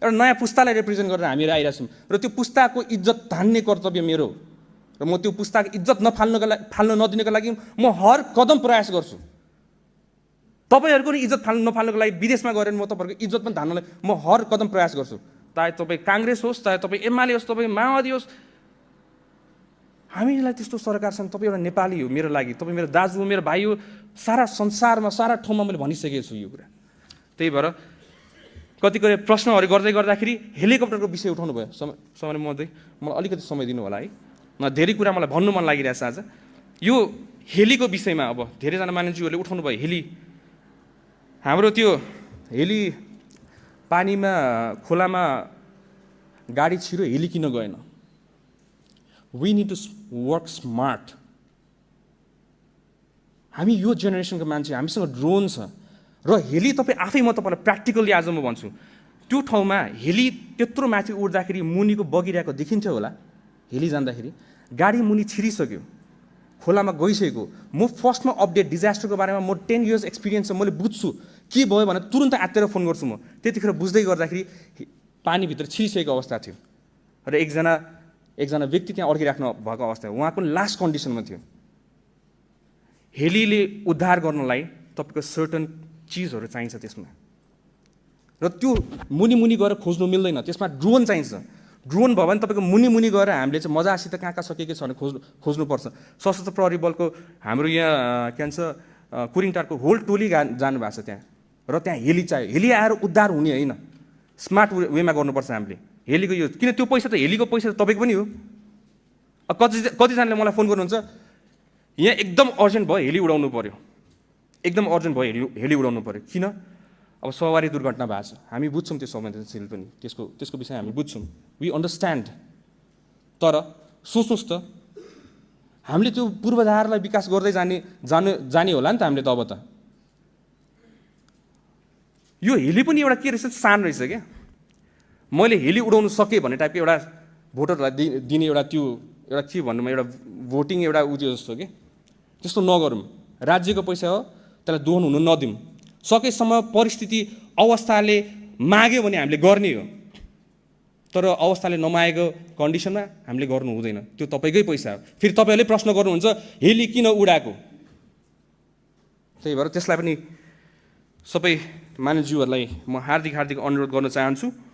एउटा नयाँ पुस्तालाई रिप्रेजेन्ट गरेर हामीहरू आइरहेको छौँ र त्यो पुस्ताको इज्जत धान्ने कर्तव्य मेरो हो र म त्यो पुस्ताको इज्जत फाल्न नदिनको लागि म हर कदम प्रयास गर्छु। तपाईँहरूको नि इज्जत नफाल्नको लागि विदेशमा गएर म तपाईँहरूको इज्जत पनि धान्नलाई म हर कदम प्रयास गर्छु। चाहे तपाईँ काङ्ग्रेस होस्, चाहे तपाईँ एमाले होस्, तपाईँ माओवादी होस्, हामीलाई त्यस्तो सरकार छन्। तपाईँ एउटा नेपाली हो मेरो लागि, तपाईँ मेरो दाजु हो, मेरो भाइ हो, सारा संसारमा सारा ठाउँमा मैले भनिसकेको छु यो कुरा। त्यही भएर कतिपय प्रश्नहरू गर्दाखेरि हेलिकप्टरको विषय उठाउनु भयो। समय महोदय मलाई अलिकति समय दिनु होला है, धेरै कुरा मलाई भन्नु मन लागिरहेछ आज। यो हेलीको विषयमा अब धेरैजना मानिसहरूले उठाउनु भयो हेली। हाम्रो त्यो हेली पानीमा खोलामा गाडी छिरो हेली किन गएन? We need to work smart. हामी यो जेनेरेसनको मान्छे, हामीसँग ड्रोन छ र हेली तपाईँ आफै, म तपाईँलाई प्र्याक्टिकली आज म भन्छु, त्यो ठाउँमा हेली त्यत्रो माथि उड्दाखेरि मुनिको बगिरहेको देखिन्थ्यो होला। हेली जाँदाखेरि गाडी मुनि छिरिसक्यो, खोलामा गइसकेको। म फर्स्टमा अपडेट डिजास्टरको बारेमा म 10 years एक्सपिरियन्स छ, मैले बुझ्छु के भयो भने तुरन्त आत्तेर फोन गर्छु म। त्यतिखेर बुझ्दै गर्दाखेरि पानीभित्र छिरिसकेको अवस्था थियो र एकजना व्यक्ति त्यहाँ अड्किराख्नु भएको अवस्था, उहाँ पनि लास्ट कन्डिसनमा थियो। हेलीले उद्धार गर्नलाई तपाईँको सर्टन चिजहरू चाहिन्छ त्यसमा, र त्यो मुनि गएर खोज्नु मिल्दैन, त्यसमा ड्रोन चाहिन्छ। ड्रोन भयो भने तपाईँको मुनि गएर हामीले चाहिँ मजासित कहाँ सकेको छ भने खोज्नुपर्छ। सशस्त्र प्रहरी बलको हाम्रो यहाँ के भन्छ कुरिङटारको होल टोली जानुभएको छ त्यहाँ, र त्यहाँ हेली चाहियो। हेली आएर उद्धार हुने होइन, स्मार्ट वेमा गर्नुपर्छ हामीले हेलीको यो। किन त्यो पैसा त हेलीको पैसा त तपाईँको पनि हो। कतिजनाले मलाई फोन गर्नुहुन्छ, यहाँ एकदम अर्जेन्ट भयो हेली उडाउनु पऱ्यो, एकदम अर्जेन्ट भयो हेली उडाउनु पऱ्यो। किन? अब सवारी दुर्घटना भएको छ, हामी बुझ्छौँ त्यो संवेदनशील पनि, त्यसको विषय हामी बुझ्छौँ, वी अन्डरस्ट्यान्ड। तर सोच्नुहोस् त, हामीले त्यो पूर्वाधारलाई विकास गर्दै जाने होला नि त हामीले त। अब त यो हेली पनि एउटा के रहेछ, सान रहेछ क्या। मैले हेली उडाउनु सकेँ भन्ने टाइपको एउटा भोटरहरूलाई दिने एउटा त्यो एउटा के भन्नुमा एउटा भोटिङ एउटा उ त्यो जस्तो के। त्यस्तो नगरौँ, राज्यको पैसा हो, त्यसलाई दोहन हुनु नदिउँ। सकेसम्म परिस्थिति अवस्थाले माग्यो भने हामीले गर्ने हो, तर अवस्थाले नमागेको कन्डिसनमा हामीले गर्नु हुँदैन। त्यो तपाईँकै पैसा हो। फेरि तपाईँहरूले प्रश्न गर्नुहुन्छ हेली किन उडाएको? त्यही भएर त्यसलाई पनि सबै मानिसज्यूहरूलाई म हार्दिक अनुरोध गर्न चाहन्छु।